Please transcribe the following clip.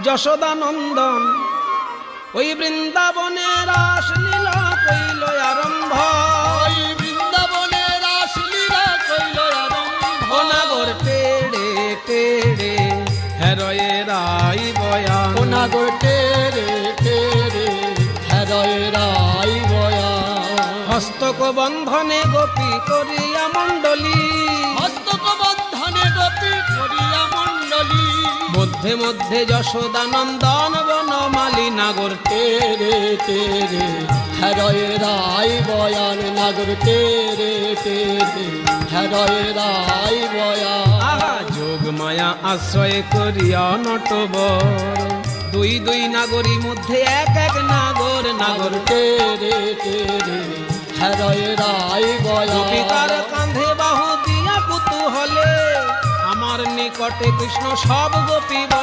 যশোদা নন্দন ওই বৃন্দাবনের রাসলীলা কইল আরম্ভ, ওই বৃন্দাবনের রাসলীলা কইল আরম্ভ। নাগর টেড়ে টেড়ে হেরয়ে রাই বয়ান, নাগর টেড়ে টেড়ে হেরয়ে রাই বয়ান। হস্তক বন্ধনে গোপী করিয়া মণ্ডলী, হস্তক বন্ধনে গোপী করিয়া মণ্ডলী। মধ্যে মধ্যে যশোদা নন্দন বনমালী নাগর তেরে তেরে হেরয়ে রাই বয়ান। নাগর তেরে তেরে হেরয়ে রাই বয়ান। আহা যোগ মায়া আশ্রয় করিয়া নটবর, দুই দুই নাগরী মধ্যে এক এক নাগর, নাগর তেরে তেরে হেরয়ে রাই বয়ান। পিতার কাঁধে বাহু দিয়া কুতূহলে আমার নিকটে কৃষ্ণ সব গোপী বলে।